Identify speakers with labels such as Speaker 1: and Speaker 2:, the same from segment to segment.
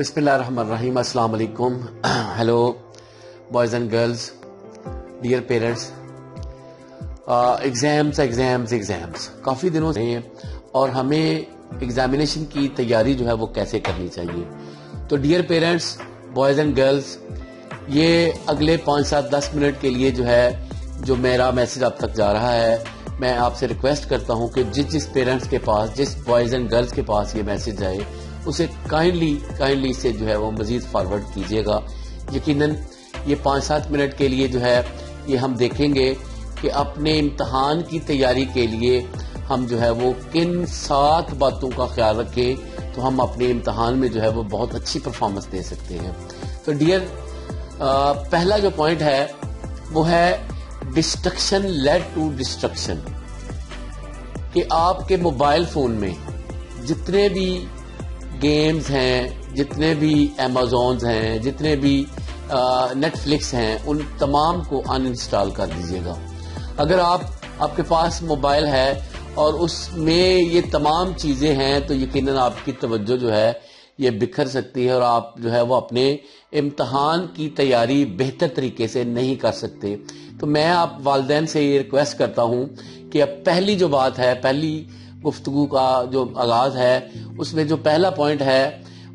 Speaker 1: Bismillahirrahmanirrahim. Assalamu alaikum. Hello, boys and girls, dear parents. Exams کافی دنوں سے ہیں اور ہمیں ایگزامینیشن کی تیاری جو ہے وہ کیسے کرنی چاہیے. تو dear parents, boys and girls, یہ اگلے 5-7-10 منٹ کے لیے جو ہے جو میرا میسج آپ تک جا رہا ہے، میں آپ سے ریکویسٹ کرتا ہوں کہ جس پیرنٹس کے پاس، جس بوائز اینڈ گرلز کے پاس یہ میسج جائے، اسے کائنڈلی سے جو ہے وہ مزید فارورڈ کیجیے گا. یقیناً یہ 5-7 منٹ کے لیے جو ہے یہ ہم دیکھیں گے کہ اپنے امتحان کی تیاری کے لیے ہم جو ہے وہ کن 7 باتوں کا خیال رکھیں تو ہم اپنے امتحان میں جو ہے وہ بہت اچھی پرفارمنس دے سکتے ہیں. تو ڈیئر، پہلا جو پوائنٹ ہے وہ ہے ڈسٹرکشن لیڈ ٹو ڈسٹرکشن، کہ آپ کے موبائل فون میں جتنے بھی گیمز ہیں، جتنے بھی ایمیزونز ہیں، جتنے بھی نیٹ فلکس ہیں، ان تمام کو ان انسٹال کر دیجیے گا. اگر آپ کے پاس موبائل ہے اور اس میں یہ تمام چیزیں ہیں تو یقیناً آپ کی توجہ جو ہے یہ بکھر سکتی ہے اور آپ جو ہے وہ اپنے امتحان کی تیاری بہتر طریقے سے نہیں کر سکتے. تو میں آپ والدین سے یہ ریکویسٹ کرتا ہوں کہ اب پہلی جو بات ہے، پہلی گفتگو کا جو آغاز ہے، اس میں جو پہلا پوائنٹ ہے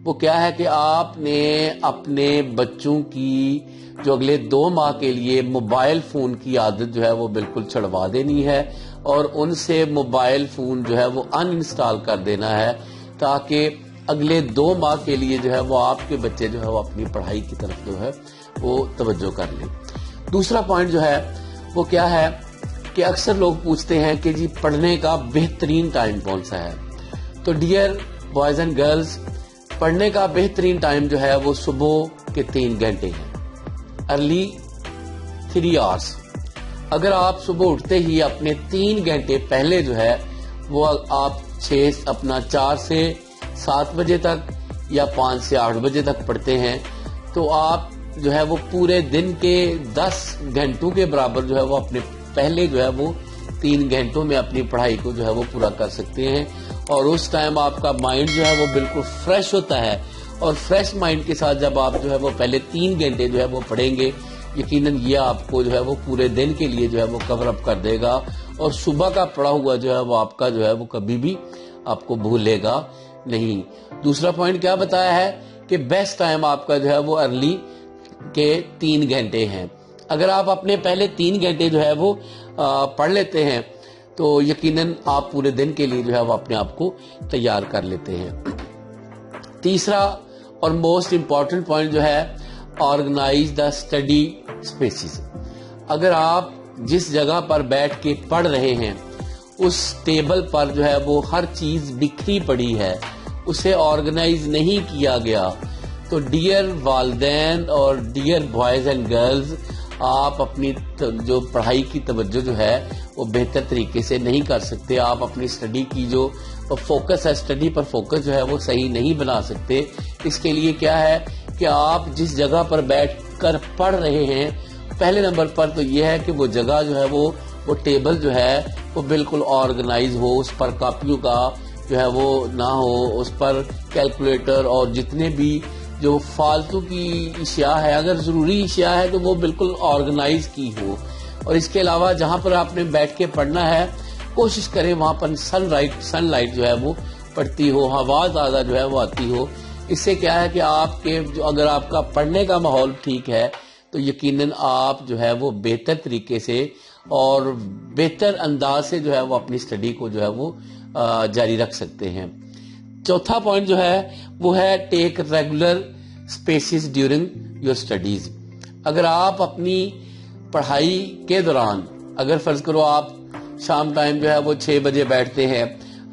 Speaker 1: وہ کیا ہے کہ آپ نے اپنے بچوں کی جو اگلے 2 ماہ کے لیے موبائل فون کی عادت جو ہے وہ بالکل چھڑوا دینی ہے اور ان سے موبائل فون جو ہے وہ ان انسٹال کر دینا ہے، تاکہ اگلے 2 ماہ کے لیے جو ہے وہ آپ کے بچے جو ہے وہ اپنی پڑھائی کی طرف جو ہے وہ توجہ کر لیں. دوسرا پوائنٹ جو ہے وہ کیا ہے کہ اکثر لوگ پوچھتے ہیں کہ جی پڑھنے کا بہترین ٹائم کون سا ہے. تو ڈیئر بوائز اینڈ گرلز، پڑھنے کا بہترین ٹائم جو ہے وہ صبح کے 3 گھنٹے ہیں، ارلی 3 hours. اگر آپ صبح اٹھتے ہی اپنے 3 گھنٹے پہلے جو ہے وہ آپ 4 سے 7 بجے تک یا 5 سے 8 بجے تک پڑھتے ہیں تو آپ جو ہے وہ پورے دن کے 10 گھنٹوں کے برابر جو ہے وہ اپنے پہلے جو ہے وہ 3 گھنٹوں میں اپنی پڑھائی کو جو ہے وہ پورا کر سکتے ہیں. اور اس ٹائم آپ کا مائنڈ جو ہے وہ بالکل فریش ہوتا ہے اور فریش مائنڈ کے ساتھ جب آپ جو ہے وہ پہلے 3 گھنٹے جو ہے وہ پڑھیں گے، یقیناً یہ آپ کو جو ہے وہ پورے دن کے لیے جو ہے وہ کور اپ کر دے گا اور صبح کا پڑھا ہوا جو ہے وہ آپ کا جو ہے وہ کبھی بھی آپ کو بھولے گا نہیں. دوسرا پوائنٹ کیا بتایا ہے کہ بیسٹ ٹائم آپ کا جو ہے وہ ارلی کے 3 گھنٹے ہیں. اگر آپ اپنے پہلے 3 گھنٹے جو ہے وہ پڑھ لیتے ہیں تو یقیناً آپ پورے دن کے لیے جو ہے وہ اپنے آپ کو تیار کر لیتے ہیں. تیسرا اور موسٹ امپورٹنٹ پوائنٹ جو ہے آرگنائز دا اسٹڈی اسپیسز. اگر آپ جس جگہ پر بیٹھ کے پڑھ رہے ہیں اس ٹیبل پر جو ہے وہ ہر چیز بکھری پڑی ہے، اسے آرگنائز نہیں کیا گیا، تو ڈیئر والدین اور ڈیئر بوائز اینڈ گرلز، آپ اپنی جو پڑھائی کی توجہ جو ہے وہ بہتر طریقے سے نہیں کر سکتے. آپ اپنی اسٹڈی کی جو فوکس ہے، اسٹڈی پر فوکس جو ہے وہ صحیح نہیں بنا سکتے. اس کے لیے کیا ہے کہ آپ جس جگہ پر بیٹھ کر پڑھ رہے ہیں، پہلے نمبر پر تو یہ ہے کہ وہ جگہ جو ہے وہ ٹیبل جو ہے وہ بالکل آرگنائز ہو، اس پر کاپیوں کا جو ہے وہ نہ ہو، اس پر کیلکولیٹر اور جتنے بھی جو فالتو کی اشیاء ہے، اگر ضروری اشیاء ہے تو وہ بالکل آرگنائز کی ہو. اور اس کے علاوہ جہاں پر آپ نے بیٹھ کے پڑھنا ہے، کوشش کریں وہاں پر سن لائٹ جو ہے وہ پڑتی ہو، ہوا زیادہ جو ہے وہ آتی ہو. اس سے کیا ہے کہ آپ کے اگر آپ کا پڑھنے کا ماحول ٹھیک ہے تو یقیناً آپ جو ہے وہ بہتر طریقے سے اور بہتر انداز سے جو ہے وہ اپنی اسٹڈی کو جو ہے وہ جاری رکھ سکتے ہیں. چوتھا پوائنٹ جو ہے وہ ہے take regular spaces during your studies. اگر آپ اپنی پڑھائی کے دوران، اگر فرض کرو آپ شام ٹائم جو ہے وہ 6 بجے بیٹھتے ہیں،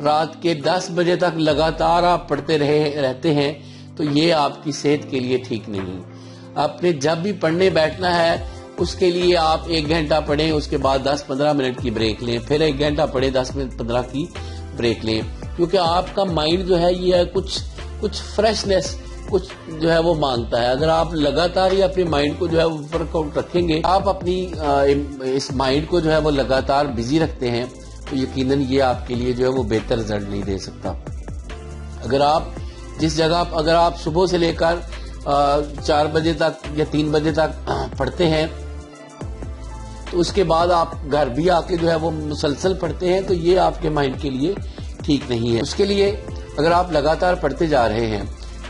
Speaker 1: رات کے 10 بجے تک لگاتار آپ پڑھتے رہتے ہیں تو یہ آپ کی صحت کے لیے ٹھیک نہیں. آپ نے جب بھی پڑھنے بیٹھنا ہے اس کے لیے آپ 1 گھنٹہ پڑھیں، اس کے بعد 10-15 منٹ کی بریک لیں، پھر 1 گھنٹہ پڑھیں، 10-15 کی بریک لیں، کیونکہ آپ کا مائنڈ جو ہے یہ کچھ فریشنس کچھ جو ہے وہ مانگتا ہے. اگر آپ لگاتار ہی اپنے مائنڈ کو جو ہے ورک آؤٹ رکھیں گے، آپ اپنی اس مائنڈ کو جو ہے وہ لگاتار بزی رکھتے ہیں تو یقیناً یہ آپ کے لیے جو ہے وہ بہتر رزلٹ نہیں دے سکتا. اگر آپ جس جگہ اگر آپ صبح سے لے کر 4 بجے تک یا 3 بجے تک پڑھتے ہیں تو اس کے بعد آپ گھر بھی آ کے جو ہے وہ مسلسل پڑھتے ہیں تو یہ آپ کے مائنڈ کے لیے ٹھیک نہیں ہے. اس کے لیے اگر آپ لگاتار پڑھتے جا رہے ہیں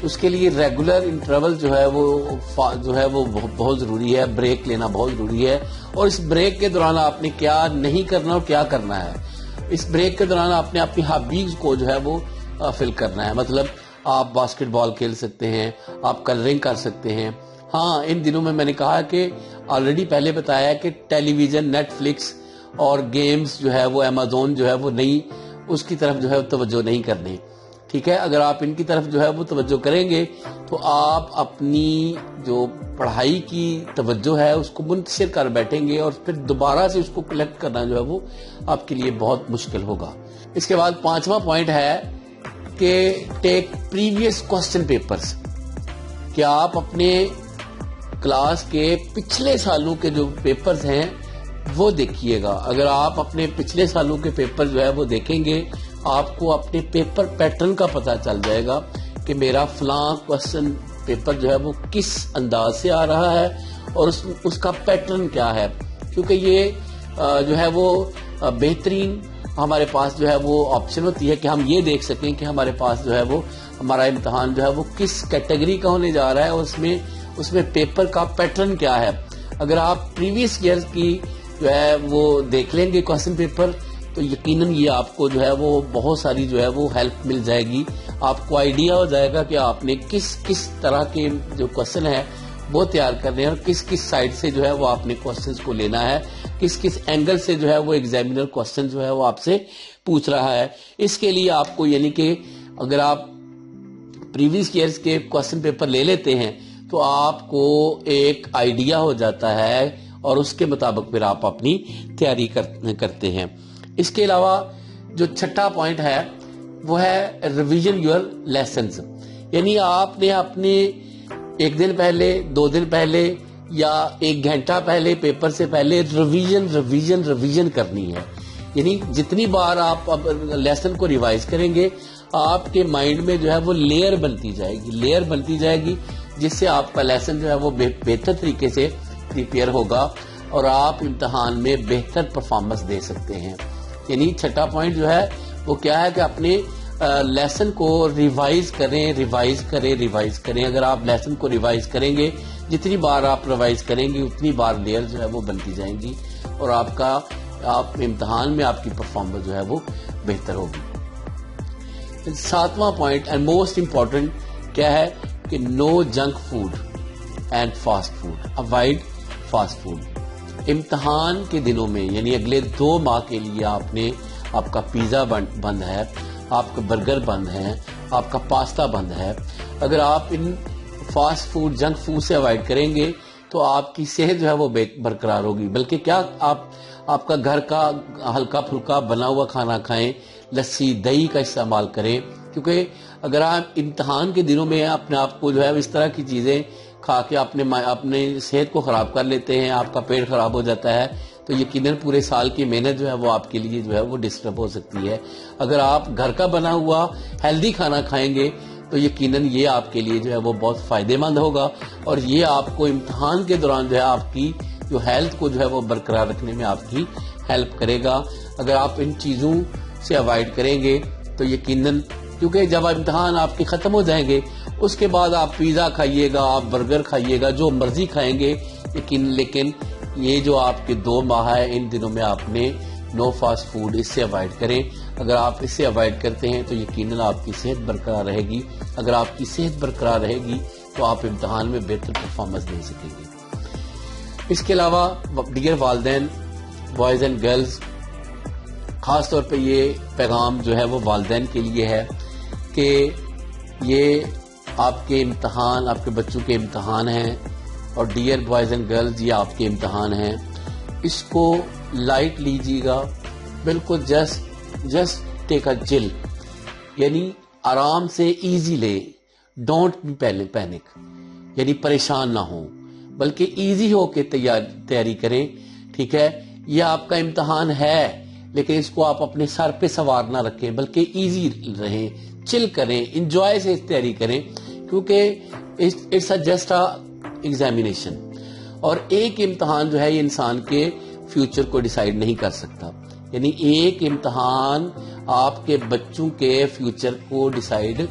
Speaker 1: اس کے لیے ریگولر انٹرول جو ہے وہ بہت ضروری ہے. بریک لینا بہت ضروری ہے اور اس بریک کے دوران آپ نے کیا نہیں کرنا اور کیا کرنا ہے. اس بریک کے دوران آپ نے اپنی ہابیز کو جو ہے وہ فل کرنا ہے. مطلب آپ باسکٹ بال کھیل سکتے ہیں, آپ کلرنگ کر سکتے ہیں. ہاں ان دنوں میں نے کہا کہ آلریڈی پہلے بتایا ہے کہ ٹیلی ویژن, نیٹ فلکس اور گیمز جو ہے وہ ایمیزون جو ہے وہ نہیں, اس کی طرف جو ہے توجہ نہیں کرنی. ٹھیک ہے, اگر آپ ان کی طرف جو ہے وہ توجہ کریں گے تو آپ اپنی جو پڑھائی کی توجہ ہے اس کو منتشر کر بیٹھیں گے اور پھر دوبارہ سے اس کو کلیکٹ کرنا جو ہے وہ آپ کے لیے بہت مشکل ہوگا. اس کے بعد 5واں پوائنٹ ہے کہ ٹیک پریویس کوسچن پیپرز, کہ آپ اپنے کلاس کے پچھلے سالوں کے جو پیپرز ہیں وہ دیکھیے گا. اگر آپ اپنے پچھلے سالوں کے پیپر جو ہے وہ دیکھیں گے آپ کو اپنے پیپر پیٹرن کا پتہ چل جائے گا کہ میرا فلاں کوسچن پیپر جو ہے وہ کس انداز سے آ رہا ہے اور اس کا پیٹرن کیا ہے. کیونکہ یہ جو ہے وہ بہترین ہمارے پاس جو ہے وہ آپشن ہوتی ہے کہ ہم یہ دیکھ سکیں کہ ہمارے پاس جو ہے وہ ہمارا امتحان جو ہے وہ کس کیٹیگری کا ہونے جا رہا ہے اور اس میں پیپر کا پیٹرن کیا ہے. اگر آپ پریویس ایئر کی جو ہے وہ دیکھ لیں گے کوسچن پیپر تو یقیناً یہ آپ کو جو ہے وہ بہت ساری جو ہے وہ ہیلپ مل جائے گی. آپ کو آئیڈیا ہو جائے گا کہ آپ نے کس طرح کے جو کوسچن ہے وہ تیار کرنے ہیں اور کس سائڈ سے جو ہے وہ آپ نے کوسچنز کو لینا ہے, کس اینگل سے جو ہے وہ ایگزامینر کوسچن جو ہے وہ آپ سے پوچھ رہا ہے. اس کے لیے آپ کو یعنی کہ اگر آپ پریویس ایئرز کے کوسچن پیپر لے لیتے ہیں تو آپ کو ایک آئیڈیا ہو جاتا ہے اور اس کے مطابق پھر آپ اپنی تیاری کرتے ہیں. اس کے علاوہ جو 6واں پوائنٹ ہے وہ ہے ریویژن یور لیسنز, یعنی آپ نے اپنے 1 دن پہلے 2 دن پہلے یا 1 گھنٹہ پہلے پیپر سے پہلے ریویژن کرنی ہے. یعنی جتنی بار آپ لیسن کو ریوائز کریں گے آپ کے مائنڈ میں جو ہے وہ لیئر بنتی جائے گی جس سے آپ کا لیسن جو ہے وہ بہتر طریقے سے پریپیئر ہوگا اور آپ امتحان میں بہتر پرفارمنس دے سکتے ہیں. یعنی 6واں پوائنٹ جو ہے وہ کیا ہے کہ اپنے لیسن کو ریوائز کریں. اگر آپ لیسن کو ریوائز کریں گے, جتنی بار آپ ریوائز کریں گے اتنی بار لیئر جو ہے وہ بنتی جائیں گی اور آپ امتحان میں آپ کی پرفارمنس جو ہے وہ بہتر ہوگی. 7واں پوائنٹ اینڈ موسٹ امپورٹنٹ کیا ہے کہ no junk food and fast food, avoid fast food. امتحان کے دنوں میں یعنی اگلے 2 ماہ کے لیے آپ کا پیزا بند ہے, آپ کا برگر بند ہے, آپ کا پاستا بند ہے. اگر آپ ان فاسٹ فوڈ جنک فوڈ سے اوائڈ کریں گے تو آپ کی صحت جو ہے وہ برقرار ہوگی. بلکہ کیا آپ کا گھر کا ہلکا پھلکا بنا ہوا کھانا کھائیں, لسی دہی کا استعمال کریں. کیونکہ اگر آپ امتحان کے دنوں میں اپنے آپ کو جو ہے اس طرح کی چیزیں کھا کے اپنے صحت کو خراب کر لیتے ہیں, آپ کا پیٹ خراب ہو جاتا ہے تو یقیناً پورے سال کی محنت جو ہے وہ آپ کے لیے جو ہے وہ ڈسٹرب ہو سکتی ہے. اگر آپ گھر کا بنا ہوا ہیلدی کھانا کھائیں گے تو یقیناً یہ آپ کے لیے جو ہے وہ بہت فائدے مند ہوگا اور یہ آپ کو امتحان کے دوران جو ہے آپ کی جو ہیلتھ کو جو ہے وہ برقرار رکھنے میں آپ کی ہیلپ کرے گا. اگر آپ ان چیزوں سے اوائڈ کریں گے تو یقیناً, کیونکہ جب امتحان آپ کے ختم ہو جائیں گے اس کے بعد آپ پیزا کھائیے گا, آپ برگر کھائیے گا, جو مرضی کھائیں گے لیکن یہ جو آپ کے 2 ماہ ہے ان دنوں میں آپ نے نو فاسٹ فوڈ اس سے اوائڈ کریں. اگر آپ اس سے اوائڈ کرتے ہیں تو یقیناً آپ کی صحت برقرار رہے گی. اگر آپ کی صحت برقرار رہے گی تو آپ امتحان میں بہتر پرفارمنس دے سکیں گے. اس کے علاوہ دیگر والدین, بوائز اینڈ گرلز, خاص طور پہ یہ پیغام جو ہے وہ والدین کے لیے ہے کہ یہ آپ کے امتحان, آپ کے بچوں کے امتحان ہیں اور ڈیئر بوائز اینڈ گرلز یہ آپ کے امتحان ہیں. اس کو لائٹ لیجیے گا, بالکل جسٹ ٹیک اے چل, یعنی آرام سے ایزی لے. ڈونٹ بی پینک, یعنی پریشان نہ ہوں بلکہ ایزی ہو کے تیاری کریں. ٹھیک ہے, یہ آپ کا امتحان ہے لیکن اس کو آپ اپنے سر پہ سوار نہ رکھیں بلکہ ایزی رہیں, چل کریں, انجوائے سے تیاری کریں, کیونکہ اٹس جسٹ ایگزامینیشن. اور ایک امتحان جو ہے یہ انسان کے فیوچر کو ڈیسائیڈ نہیں کر سکتا. یعنی ایک امتحان آپ کے بچوں کے فیوچر کو ڈیسائیڈ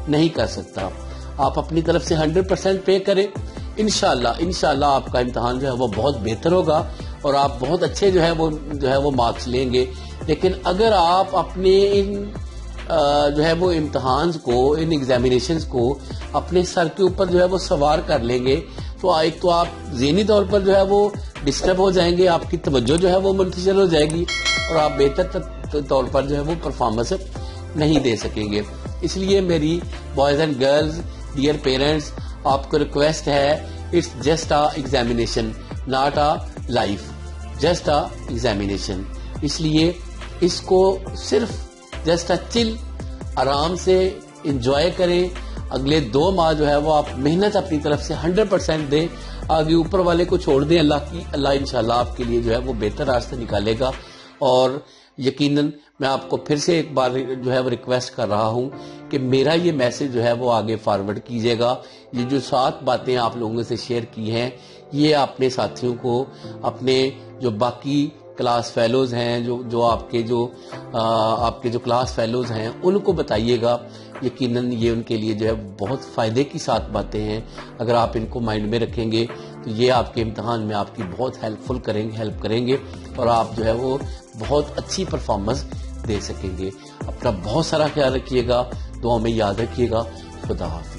Speaker 1: نہیں کر سکتا. آپ اپنی طرف سے 100% پے کریں, انشاءاللہ آپ کا امتحان جو ہے وہ بہت بہتر ہوگا اور آپ بہت اچھے جو ہے وہ مارکس لیں گے. لیکن اگر آپ اپنے ان جو ہے وہ امتحانز کو, ان ایگزامینیشنز کو اپنے سر کے اوپر جو ہے وہ سوار کر لیں گے تو ایک تو آپ ذہنی طور پر جو ہے وہ ڈسٹرب ہو جائیں گے, آپ کی توجہ جو ہے وہ منتشر ہو جائے گی اور آپ بہتر طور پر جو ہے وہ پرفارمنس نہیں دے سکیں گے. اس لیے میری boys and girls, dear parents, آپ کو ریکویسٹ ہے, it's just examination, not life, just examination. اس لیے اس کو صرف جسٹ چل, آرام سے انجوائے کریں. اگلے 2 ماہ جو ہے وہ آپ محنت اپنی طرف سے 100% دیں, آگے اوپر والے کو چھوڑ دیں اللہ انشاءاللہ آپ کے لیے جو ہے وہ بہتر راستہ نکالے گا. اور یقیناً میں آپ کو پھر سے ایک بار جو ہے وہ ریکویسٹ کر رہا ہوں کہ میرا یہ میسج جو ہے وہ آگے فارورڈ کیجیے گا. یہ جو 7 باتیں آپ لوگوں سے شیئر کی ہیں یہ اپنے ساتھیوں کو, اپنے جو باقی کلاس فیلوز ہیں, جو آپ کے جو کلاس فیلوز ہیں ان کو بتائیے گا. یقیناً یہ ان کے لیے جو ہے بہت فائدے کی 7 باتیں ہیں. اگر آپ ان کو مائنڈ میں رکھیں گے تو یہ آپ کے امتحان میں آپ کی بہت ہیلپ کریں گے اور آپ جو ہے وہ بہت اچھی پرفارمنس دے سکیں گے. اپنا بہت سارا خیال رکھیے گا, دعاؤں میں یاد رکھیے گا. خدا حافظ.